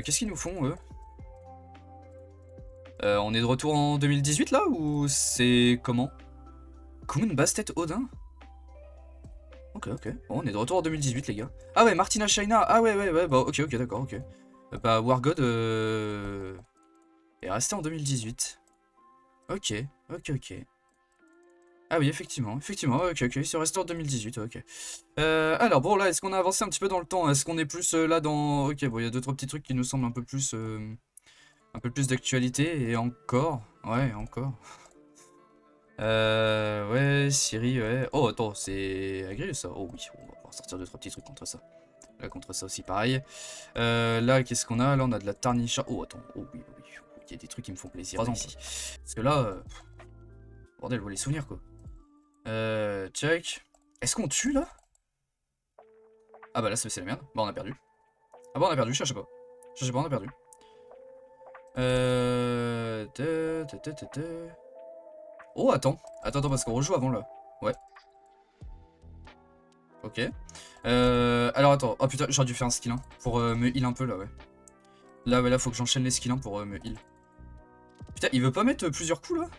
Qu'est-ce qu'ils nous font, eux? On est de retour en 2018 là ou c'est comment? Kuhn, Bastet, Odin? Ok, ok. Bon, on est de retour en 2018, les gars. Ah ouais, Martina Shaina. Ah ouais, bah ok, d'accord, ok. Bah, Wargod est resté en 2018. Ok. Ah oui, effectivement, ok, ils sont restés en 2018, ok. Alors, bon, là, est-ce qu'on a avancé un petit peu dans le temps? Est-ce qu'on est plus là dans... Ok, bon, il y a 2-3 petits trucs qui nous semblent un peu plus d'actualité, et encore. Ouais, encore. Ouais, Siri, ouais. Oh, attends, c'est Agrius, ça? Oh oui, on va pouvoir sortir 2-3 petits trucs contre ça. Là, contre ça aussi, pareil. Là, qu'est-ce qu'on a? Là, on a de la tarnicha. Oh, attends, oh oui. Il y a des trucs qui me font plaisir ici. Parce que là, bordel, vous les souvenirs, quoi. Check. Est-ce qu'on tue, là? Ah bah là, c'est la merde. Bah, on a perdu. Ah bah, on a perdu, je sais pas. On a perdu. Oh, attends, parce qu'on rejoue avant, là. Ouais. Ok. Alors, attends. Oh putain, j'aurais dû faire un skill 1 pour me heal un peu, là, ouais. Là, faut que j'enchaîne les skills 1 pour me heal. Putain, il veut pas mettre plusieurs coups, là?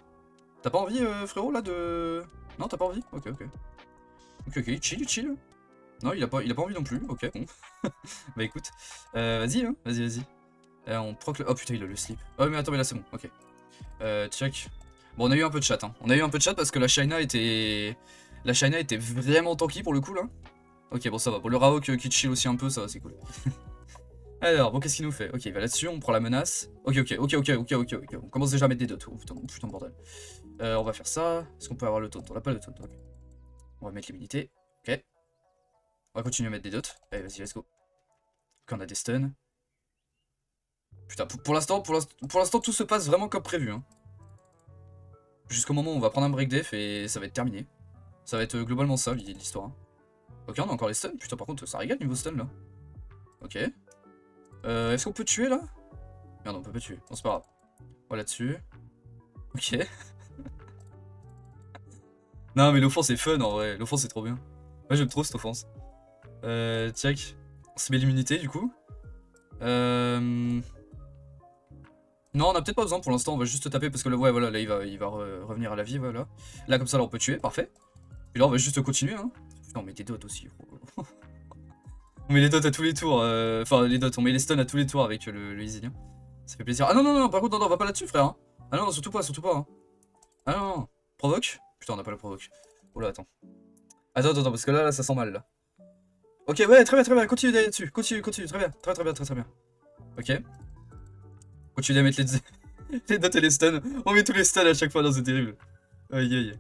T'as pas envie, frérot, là, de... Non, t'as pas envie? Ok, chill. Non, il a pas envie non plus, ok, bon. Bah écoute, vas-y, hein, vas-y. On proc le... Oh putain, il a le slip. Oh mais attends, mais là c'est bon, ok. Check. Bon, on a eu un peu de chat, hein. On a eu un peu de chat parce que la Shaina était... La Shaina était vraiment tanky pour le coup, là. Ok, bon, ça va. Bon, le Raok qui chill aussi un peu, ça va, c'est cool. Alors, bon, qu'est-ce qu'il nous fait? Ok, il va là-dessus, on prend la menace. Ok. On commence déjà à mettre des dots. Oh, putain, bordel. On va faire ça. Est-ce qu'on peut avoir le taunt? On n'a pas le taunt, ok. On va mettre l'immunité. Ok. On va continuer à mettre des dots. Allez, vas-y, let's go. Ok, on a des stuns. Putain, pour l'instant, tout se passe vraiment comme prévu. Hein. Jusqu'au moment où on va prendre un break def et ça va être terminé. Ça va être globalement ça, l'histoire. Hein. Ok, on a encore les stuns. Putain, par contre, ça régale niveau stun, là. Ok. Est-ce qu'on peut tuer, là? Merde, on peut pas tuer. Bon, c'est pas grave. Voilà, dessus. Ok. Non, mais l'offense est fun, en vrai. L'offense, c'est trop bien. Moi, j'aime trop cette offense. Check. On se met l'immunité, du coup. Non, on a peut-être pas besoin pour l'instant, on va juste taper parce que là, ouais, voilà, là, il va revenir à la vie, voilà. Là, comme ça, là, on peut tuer, parfait. Et là, on va juste continuer, hein. Putain, on met des dots aussi. On met les dots à tous les tours, enfin, les dots, on met les stuns à tous les tours avec le Isilien. Ça fait plaisir. Ah non, par contre, non, on va pas là-dessus, frère. Hein. Ah non, surtout pas. Hein. Ah non. Provoque. Putain, on n'a pas le provoque. Oh là, attends. Attends, parce que là, ça sent mal, là. Ok, ouais, très bien, continue d'aller dessus. Continue, très bien. Ok. Continue à mettre les dots et les stuns. On met tous les stuns à chaque fois, non, c'est terrible. Aïe.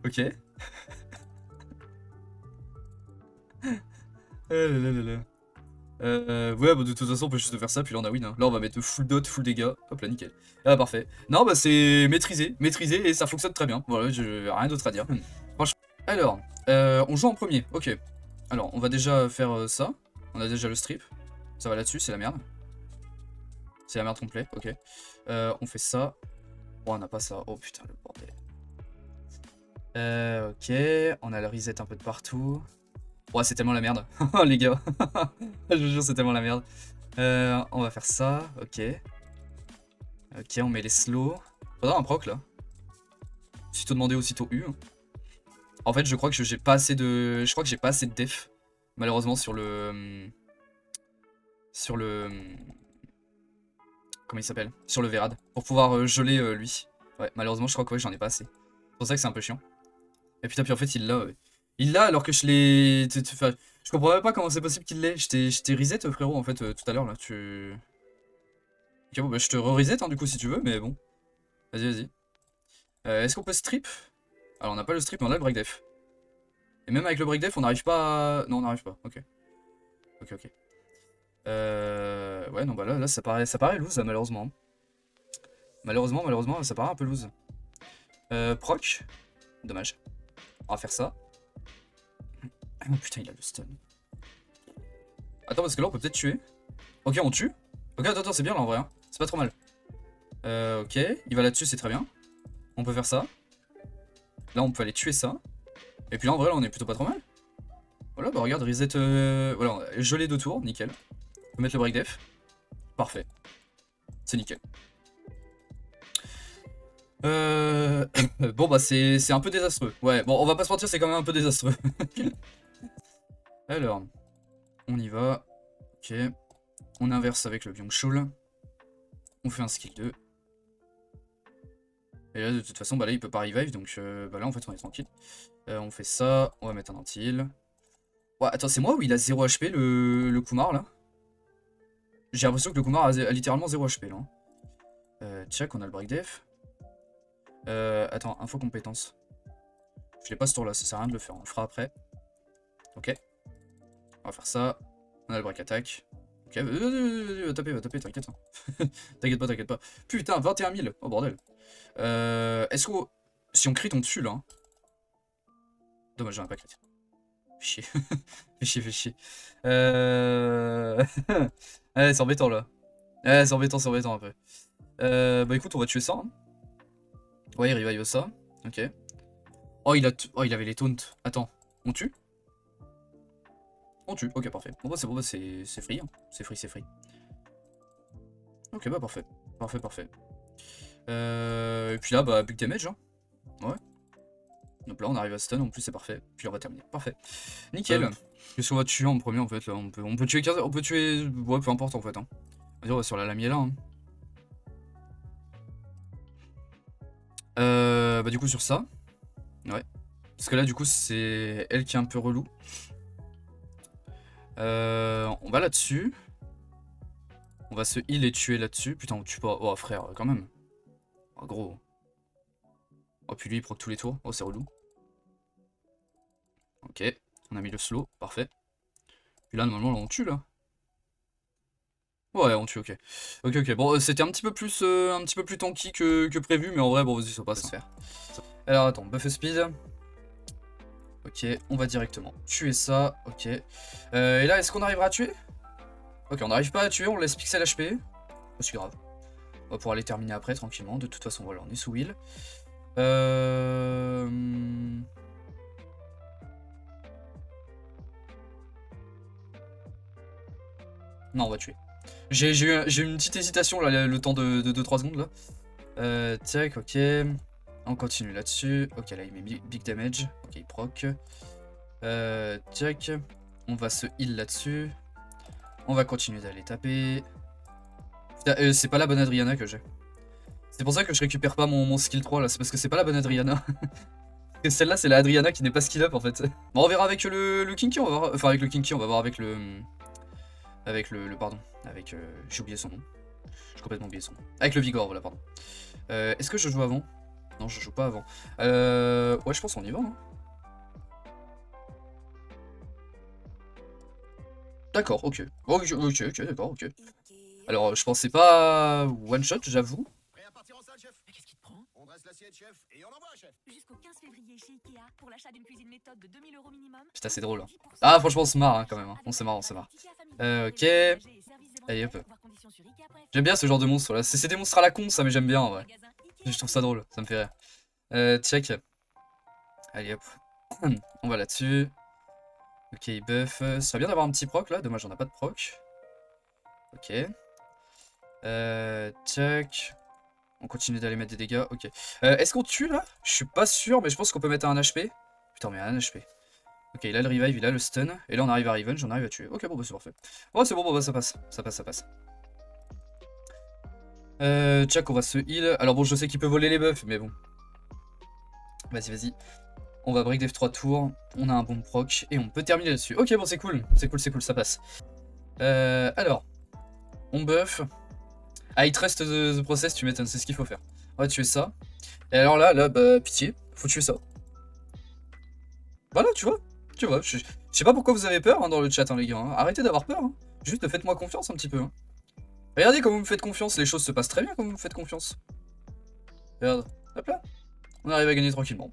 Ok. Ouais, bah de toute façon, on peut juste faire ça, puis là on a win. Hein. Là, on va mettre full dot, full dégâts. Hop là, nickel. Ah, parfait. Non, bah c'est maîtrisé, et ça fonctionne très bien. Voilà, j'ai rien d'autre à dire. Franchement. Alors, on joue en premier. Ok. Alors, on va déjà faire ça. On a déjà le strip. Ça va là-dessus, c'est la merde. C'est la merde complète, ok. On fait ça. Bon, on n'a pas ça. Oh putain, le bordel. Ok, on a le reset un peu de partout. Ouais, c'est tellement la merde. Les gars. Je vous jure, c'est tellement la merde. On va faire ça, ok. Ok, on met les slows. Faudra un proc là. Sitôt demandé, aussitôt eu. En fait, je crois que j'ai pas assez de. Je crois que j'ai pas assez de def. Malheureusement, sur le. Comment il s'appelle? Sur le Verad. Pour pouvoir geler lui. Ouais, malheureusement, je crois que ouais, j'en ai pas assez. C'est pour ça que c'est un peu chiant. Et putain, puis en fait, il l'a. Il l'a alors que je l'ai. Je comprends même pas comment c'est possible qu'il l'ait. Je t'ai reset, frérot, en fait, tout à l'heure là. Ok, bon, bah je te re-reset, hein, du coup, si tu veux, mais bon. Vas-y. Est-ce qu'on peut strip? Alors, on n'a pas le strip, mais on a le break def. Et même avec le break def, on n'arrive pas à... Non, on n'arrive pas, ok. Ok. Ouais, non, bah là ça paraît loose, malheureusement. Malheureusement, ça paraît un peu loose. Proc. Dommage. On va faire ça. Oh putain, il a le stun. Attends, parce que là, on peut peut-être tuer. Ok, on tue. Ok, attends, c'est bien là en vrai. Hein. C'est pas trop mal. Ok, il va là-dessus, c'est très bien. On peut faire ça. Là, on peut aller tuer ça. Et puis là, en vrai, là, on est plutôt pas trop mal. Voilà, bah regarde, reset. Voilà, gelé 2 tours, nickel. On peut mettre le break def. Parfait. C'est nickel. Bon bah c'est un peu désastreux. Ouais, bon on va pas se mentir, c'est quand même un peu désastreux. Alors, on y va. Ok. On inverse avec le Byung-Chul. On fait un skill 2. Et là de toute façon bah là il peut pas revive donc bah là en fait on est tranquille. On fait ça, on va mettre un anti-heal. Ouais, attends, c'est moi ou il a 0 HP le Kumar là? J'ai l'impression que le Kumar a littéralement 0 HP là. Check, on a le break def. Attends, info compétence. Je l'ai pas ce tour là, ça sert à rien de le faire, on le fera après. Ok. On va faire ça. On a le break attack. Ok, va taper, t'inquiète. Hein. T'inquiète pas. Putain, 21 000, oh bordel. Est-ce qu'on... Si on crit, on tue là. Hein. Dommage, j'ai un pas crit. Fais chier. Fais chier. Ouais, c'est embêtant là. Ouais, c'est embêtant un peu. Bah écoute, on va tuer ça. Hein. Ouais, il revive ça. Ok. Oh, il avait les taunts. Attends, on tue? On tue, ok, parfait. Bon, bah c'est free. Hein. C'est free. Ok, bah parfait. Parfait. Et puis là, bah, big damage. Hein. Ouais. Donc là, on arrive à stun, en plus, c'est parfait. Puis on va terminer. Parfait. Nickel. Qu'est-ce qu'on va tuer en premier, en fait, là? On peut tuer 15... On peut tuer... Ouais, peu importe, en fait. Hein. On va dire, sur la lamiella. Hein. Bah du coup, sur ça. Ouais. Parce que là, du coup, c'est elle qui est un peu relou. On va là-dessus. On va se heal et tuer là-dessus. Putain, on tue pas. Oh, frère, quand même. Oh, gros. Oh, puis lui, il proc tous les tours. Oh, c'est relou. Ok. On a mis le slow. Parfait. Puis là, normalement, on tue, là. Ouais, on tue, ok. Ok. Bon, c'était un petit peu plus tanky que prévu, mais en vrai, bon, vas-y, ça passe. Faire. Alors, attends, buff speed. Ok, on va directement tuer ça. Ok. Et là, est-ce qu'on arrivera à tuer? Ok, on n'arrive pas à tuer, on laisse pixel HP. Oh, c'est grave. On va pouvoir les terminer après, tranquillement. De toute façon, voilà, on est sous heal. Non, on va tuer. J'ai eu une petite hésitation, là, le temps de 2-3 secondes, là. Tac, ok. On continue là-dessus. Ok, là, il met big damage. Ok, il proc. Tac. On va se heal là-dessus. On va continuer d'aller taper. Putain, c'est pas la bonne Adriana que j'ai. C'est pour ça que je récupère pas mon skill 3 là, c'est parce que c'est pas la bonne Adriana. Et celle-là, c'est la Adriana qui n'est pas skill up en fait. Bon, on verra avec le Kinky, on va voir. Enfin, avec le Kinky, on va voir avec le. Pardon. Avec. J'ai oublié son nom. J'ai complètement oublié son nom. Avec le Vigor, voilà, pardon. Est-ce que je joue avant? Non, je joue pas avant. Ouais, je pense qu'on y va. Hein. D'accord, ok. Ok, d'accord, ok. Alors, je pensais pas one shot, j'avoue. Qu'est-ce qui te prend? On dresse l'assiette, chef, et on envoie, chef. Jusqu'au 15 février chez Ikea, pour l'achat d'une cuisine méthode de 2000 € minimum. Putain, c'est drôle. Hein. Ah, franchement, on se marre hein, quand même. Hein. On se marre. Ok. Allez, hop. J'aime bien ce genre de monstres là. C'est des monstres à la con, ça, mais j'aime bien, ouais. Je trouve ça drôle, ça me fait rire. Check. Allez, hop. On va là-dessus. Ok, buff. Ça serait bien d'avoir un petit proc là. Dommage, on n'a pas de proc. Ok. Check. On continue d'aller mettre des dégâts. Ok. Est-ce qu'on tue là? Je suis pas sûr, mais je pense qu'on peut mettre un HP. Putain, mais un HP. Ok, il a le revive, il a le stun. Et là, on arrive à revenge, on arrive à tuer. Ok, bon, bah c'est parfait. Oh, c'est bon, bah ça passe. Ça passe. Check, on va se heal. Alors bon, je sais qu'il peut voler les buffs, mais bon. Vas-y. On va break def 3 tours. On a un bon proc et on peut terminer là-dessus. Ok, bon, c'est cool, ça passe. Alors, on buff. I trust the process, tu m'étonnes, c'est ce qu'il faut faire. On va tuer ça. Et alors là, bah, pitié, faut tuer ça. Voilà, tu vois, je sais pas pourquoi vous avez peur hein, dans le chat, hein, les gars. Hein. Arrêtez d'avoir peur. Hein. Juste faites-moi confiance un petit peu. Hein. Regardez comme vous me faites confiance, les choses se passent très bien comme vous me faites confiance. Regarde, hop là. On arrive à gagner tranquillement.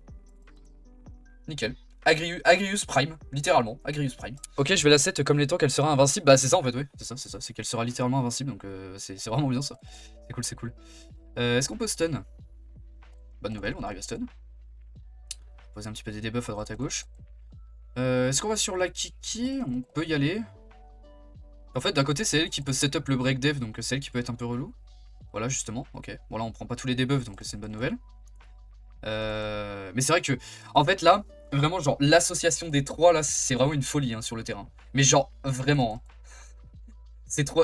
Nickel. Agrius Prime, littéralement, Agrius Prime. Ok, je vais la set comme l'étant qu'elle sera invincible. Bah c'est ça en fait, oui, c'est ça, c'est qu'elle sera littéralement invincible, donc c'est vraiment bien ça. C'est cool. Est-ce qu'on peut stun? Bonne nouvelle, on arrive à stun. Poser un petit peu des debuffs à droite à gauche. Est-ce qu'on va sur la Kiki? On peut y aller. En fait, d'un côté, c'est elle qui peut setup le break dev, donc c'est elle qui peut être un peu relou. Voilà, justement, ok. Bon, là, on prend pas tous les debuffs, donc c'est une bonne nouvelle. Mais c'est vrai que, en fait, là, vraiment, genre, l'association des trois, là, c'est vraiment une folie hein, sur le terrain. Mais genre, vraiment. Hein.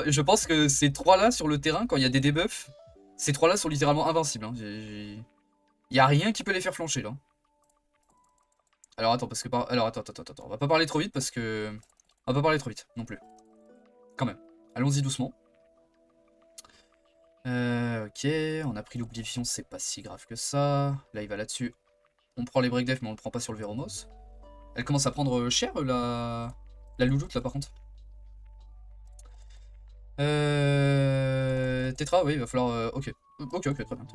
Je pense que ces trois-là, sur le terrain, quand il y a des debuffs, ces trois-là sont littéralement invincibles. Hein. Il y a rien qui peut les faire flancher, là. Alors, attends, parce que... Alors, attends. On va pas parler trop vite, parce que... On va pas parler trop vite, non plus. Quand même. Allons-y doucement. Ok, on a pris l'oblivion, c'est pas si grave que ça. Là, il va là-dessus. On prend les breakdef, mais on le prend pas sur le Véromos. Elle commence à prendre cher, la louloute, là, par contre. Tetra, oui, il va falloir... Ok, très bien.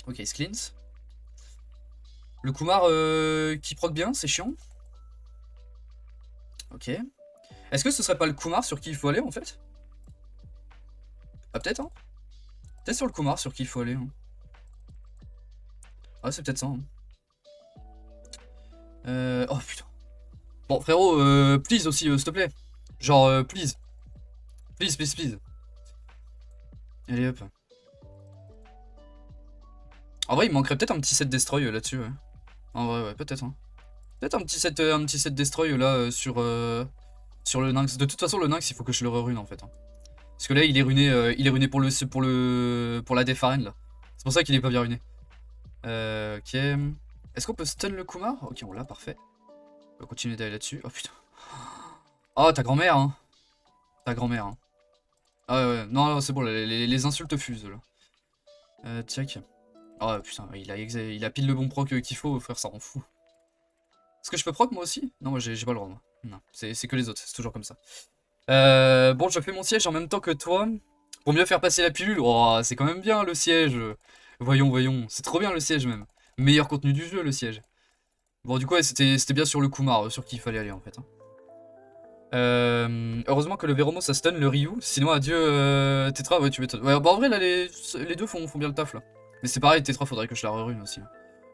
Ok, il se cleanse. Le Kumar qui proc bien, c'est chiant. Ok. Est-ce que ce serait pas le Kumar sur qui il faut aller, en fait? Ah, peut-être, hein. Peut-être sur le Kumar sur qui il faut aller. Hein. Ah, c'est peut-être ça. Hein. Oh, putain. Bon, frérot, please aussi, s'il te plaît. Genre, please. Please. Allez, hop. En vrai, il manquerait peut-être un petit set destroy là-dessus, ouais. En vrai, ouais, peut-être. Hein. Peut-être un petit set destroy là sur le Nynx. De toute façon, le Nynx, il faut que je le rerune en fait. Hein. Parce que là, il est runé pour la def arène là. C'est pour ça qu'il est pas bien runé. Ok. Est-ce qu'on peut stun le Kumar? Ok, on l'a, parfait. On va continuer d'aller là-dessus. Oh putain. Oh, ta grand-mère, hein. Ta grand-mère, hein. Ah ouais, non, c'est bon, les insultes fusent là. Check. Oh putain, il a pile le bon proc qu'il faut, frère, ça rend fou. Est-ce que je peux proc moi aussi? Non, moi j'ai pas le droit, moi. Non, c'est que les autres, c'est toujours comme ça. Bon, je fais mon siège en même temps que toi. Pour mieux faire passer la pilule. Oh, c'est quand même bien le siège. Voyons. C'est trop bien le siège même. Meilleur contenu du jeu, le siège. Bon, du coup, ouais, c'était bien sur le Kumar, sur qui il fallait aller en fait. Hein. Heureusement que le Véromo ça stun le Ryu. Sinon, adieu Tetra, ouais, tu m'étonnes. Ouais, bah en vrai, là, les deux font bien le taf là. Mais c'est pareil, Tetra, faudrait que je la rerune aussi.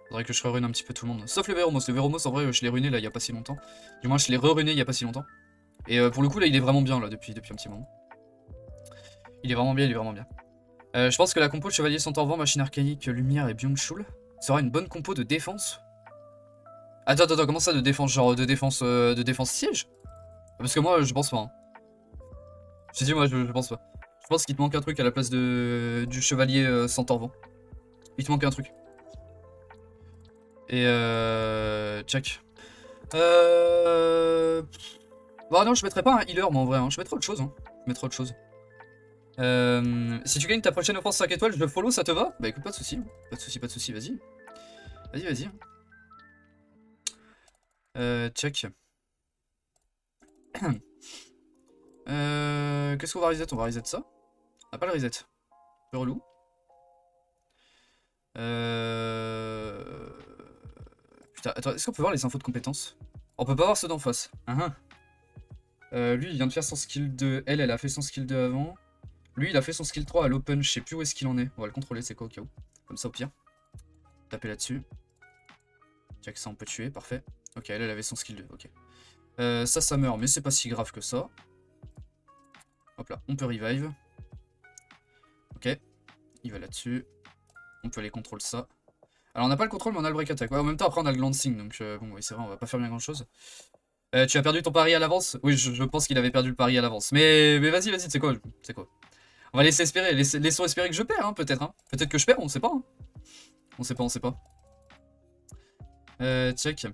Faudrait que je rerune un petit peu tout le monde. Sauf le Véromos. Le Véromos, en vrai, je l'ai ruiné là il y a pas si longtemps. Du moins, je l'ai reruné il y a pas si longtemps. Et pour le coup, là, il est vraiment bien là depuis un petit moment. Il est vraiment bien. Je pense que la compo Chevalier Centaure, Machine Archaïque, Lumière et Byung-Chul sera une bonne compo de défense. Attends, comment ça de défense? Genre de défense siège? Parce que moi, je pense pas. Hein. Je t'ai dit, moi, je pense pas. Je pense qu'il te manque un truc à la place du Chevalier Centaure. Il te manque un truc. Et check. Bah non, je mettrais pas un healer, moi, en vrai. Hein. Je mettrais autre chose. Hein. Si tu gagnes ta prochaine offense 5 étoiles, je follow, ça te va? Bah écoute, pas de soucis, vas-y. Vas-y. Check. Qu'est-ce qu'on va reset? On va reset ça. On n'a pas le reset. Un peu relou. Putain, attends, est-ce qu'on peut voir les infos de compétences? On peut pas voir ceux d'en face. Lui, il vient de faire son skill 2. Elle a fait son skill 2 avant. Lui, il a fait son skill 3 à l'open. Je sais plus où est-ce qu'il en est. On va le contrôler, c'est quoi au cas où. Comme ça, au pire. Taper là-dessus. Tiens, que ça, on peut tuer. Parfait. Ok, elle avait son skill 2. Ok. Ça meurt, mais c'est pas si grave que ça. Hop là, on peut revive. Ok. Il va là-dessus. On peut aller contrôler ça. Alors, on n'a pas le contrôle, mais on a le break attack. Ouais, en même temps, après, on a le glancing. Donc, bon, oui, c'est vrai, on va pas faire bien grand-chose. Tu as perdu ton pari à l'avance? Oui, je pense qu'il avait perdu le pari à l'avance. Mais vas-y, c'est quoi? On va laisser espérer. Laissons espérer que je perds, hein, peut-être. Hein. Peut-être que je perds, on sait pas. Hein. On sait pas. Check.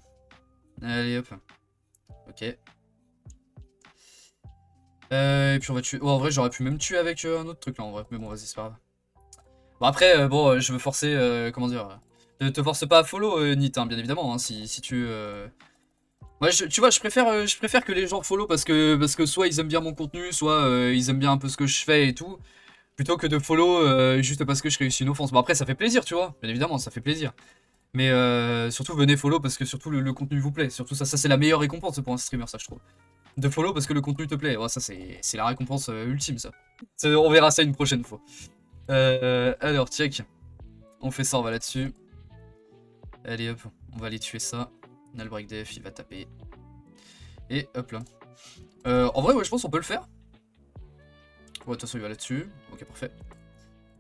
Allez, hop. Ok. Et puis on va tuer. Oh, en vrai, j'aurais pu même tuer avec un autre truc là, en vrai. Mais bon, vas-y, c'est pas grave. Bon, après, bon, je veux forcer. Comment dire? Ne te force pas à follow, Nit, hein, bien évidemment. Hein, si tu. Ouais, tu vois, je préfère que les gens follow parce que soit ils aiment bien mon contenu, soit ils aiment bien un peu ce que je fais et tout, plutôt que de follow juste parce que je réussis une offense. Bon après ça fait plaisir, tu vois, bien évidemment ça fait plaisir. Mais surtout venez follow parce que surtout le contenu vous plaît. Surtout ça c'est la meilleure récompense pour un streamer, ça je trouve. De follow parce que le contenu te plaît. Ouais, ça c'est la récompense ultime ça. On verra ça une prochaine fois. Alors check. On fait ça, on va là-dessus. Allez hop, on va aller tuer ça. On a le break def, il va taper. Et hop là. En vrai, ouais, je pense qu'on peut le faire. Ouais, de toute façon, il va là-dessus. Ok, parfait.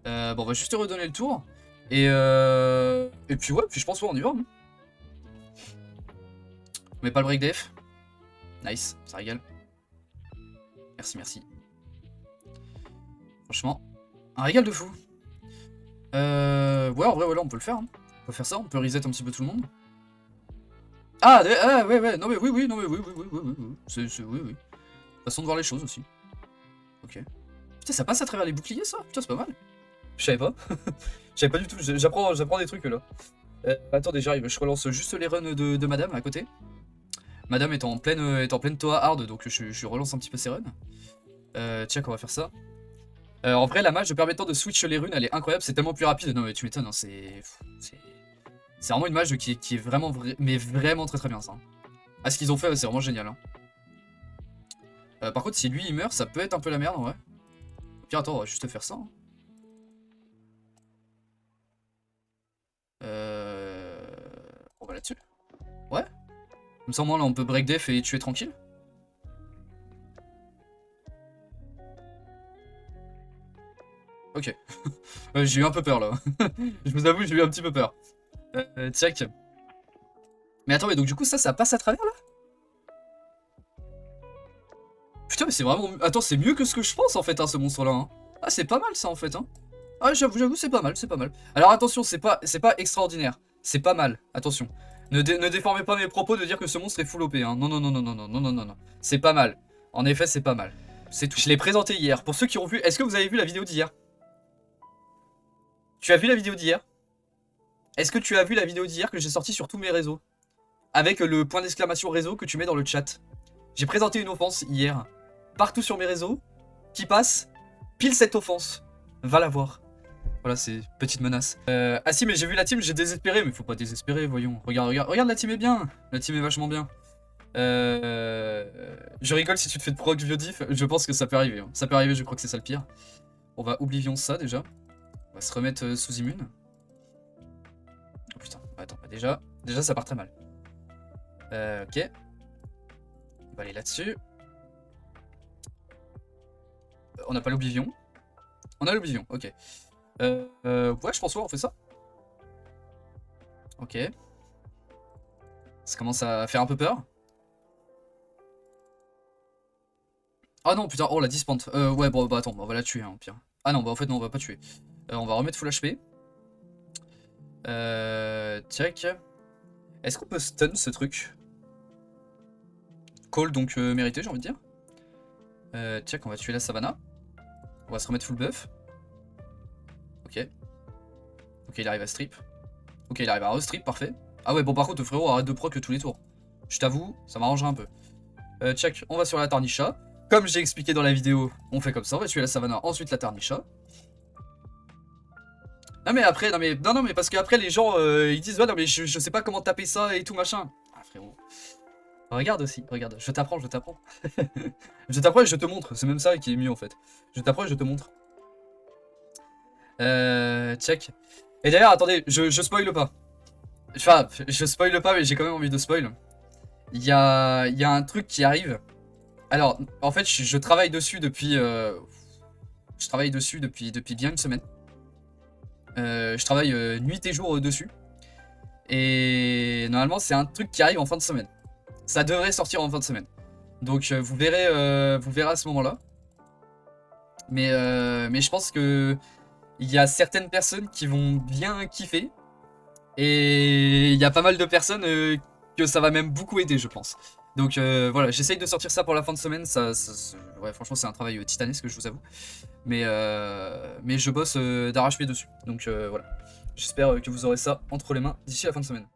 Bon, on va juste redonner le tour. Et puis ouais, puis je pense ouais, on y va. Hein. On met pas le break def. Nice, ça régale. Merci, merci. Franchement, un régal de fou. Ouais, en vrai, voilà, on peut le faire. Hein. On peut faire ça, on peut reset un petit peu tout le monde. Ah, ouais, ouais, non mais oui, non mais oui. Oui, oui. Façon de voir les choses aussi. Ok. Putain, ça passe à travers les boucliers, ça? Putain, c'est pas mal. Je savais pas. Je savais pas du tout, j'apprends des trucs là. Attendez, j'arrive, je relance juste les runs de Madame à côté. Madame est en pleine Toa hard, donc je relance un petit peu ses runs. Tiens, qu'on va faire ça. En vrai, la mage permettant de switch les runes, elle est incroyable, c'est tellement plus rapide. Non mais tu m'étonnes, hein, c'est vraiment une mage qui est vraiment, mais vraiment très bien ça. Ah, ce qu'ils ont fait, c'est vraiment génial. Hein. Par contre, si lui il meurt, ça peut être un peu la merde, ouais. Au pire, attends, on va juste faire ça. Hein. On va là-dessus. Ouais. Comme ça, au moins, là, on peut break def et tuer tranquille. Ok. J'ai eu un peu peur, là. Je vous avoue, j'ai eu un petit peu peur. Check. Mais attends, mais donc du coup, ça passe à travers, là? Putain, mais c'est vraiment... Attends, c'est mieux que ce que je pense, en fait, hein, ce monstre-là. Hein. Ah, c'est pas mal, ça, en fait. Hein. Ah, j'avoue, c'est pas mal, c'est pas mal. Alors, attention, c'est pas extraordinaire. C'est pas mal, attention. Ne déformez pas mes propos de dire que ce monstre est full OP. Hein. Non. C'est pas mal. En effet, c'est pas mal. C'est tout. Je l'ai présenté hier. Pour ceux qui ont vu... Est-ce que vous avez vu la vidéo d'hier? Tu as vu la vidéo d'hier? Est-ce que tu as vu la vidéo d'hier que j'ai sortie sur tous mes réseaux? Avec le point d'exclamation réseau que tu mets dans le chat. J'ai présenté une offense hier. Partout sur mes réseaux. Qui passe pile cette offense. Va la voir. Voilà, c'est petite menace. Ah si, mais j'ai vu la team, j'ai désespéré. Mais faut pas désespérer, voyons. Regarde, la team est bien. La team est vachement bien. Je rigole si tu te fais de proc biodif. Je pense que ça peut arriver. Hein. Ça peut arriver, je crois que c'est ça le pire. On va oublions ça déjà. On va se remettre sous immune. Oh putain, attends, déjà ça part très mal. Ok. On va aller là-dessus. On n'a pas l'oblivion. On a l'oblivion, ok. Ouais, je pense qu'on fait ça. Ok. Ça commence à faire un peu peur. Ah non, putain, oh la dispante. Ouais, bon, bah attends, on va la tuer, hein, au pire. Ah non, bah en fait, non, on va pas tuer. On va remettre full HP. Check. Est-ce qu'on peut stun ce truc? Call, donc mérité, j'ai envie de dire. Check, on va tuer la Savannah. On va se remettre full buff. Ok. Ok, il arrive à strip. Ok, il arrive à restrip, parfait. Ah ouais, bon, par contre, frérot, arrête de proc tous les tours. Je t'avoue, ça m'arrangerait un peu. Check, on va sur la Tarnisha. Comme j'ai expliqué dans la vidéo, on fait comme ça, on va tuer la Savannah, ensuite la Tarnisha. Non mais après, non mais parce qu'après les gens, ils disent, ouais, non mais je sais pas comment taper ça et tout machin. Ah frérot. Regarde aussi, regarde, je t'apprends. Je t'apprends et je te montre, c'est même ça qui est mieux en fait. Je t'apprends et je te montre. Check. Et d'ailleurs, attendez, je spoil pas. Enfin, je spoil pas, mais j'ai quand même envie de spoil. Il y a un truc qui arrive. Alors, en fait, je travaille dessus depuis... je travaille dessus depuis bien une semaine. Je travaille nuit et jour dessus. Et normalement, c'est un truc qui arrive en fin de semaine. Ça devrait sortir en fin de semaine. Donc, vous verrez à ce moment-là. Mais je pense que il y a certaines personnes qui vont bien kiffer. Et il y a pas mal de personnes que ça va même beaucoup aider, je pense. Donc voilà, j'essaye de sortir ça pour la fin de semaine. Ouais, franchement, c'est un travail titanesque, je vous avoue. Mais je bosse d'arrache-pied dessus. Donc voilà. J'espère que vous aurez ça entre les mains d'ici la fin de semaine.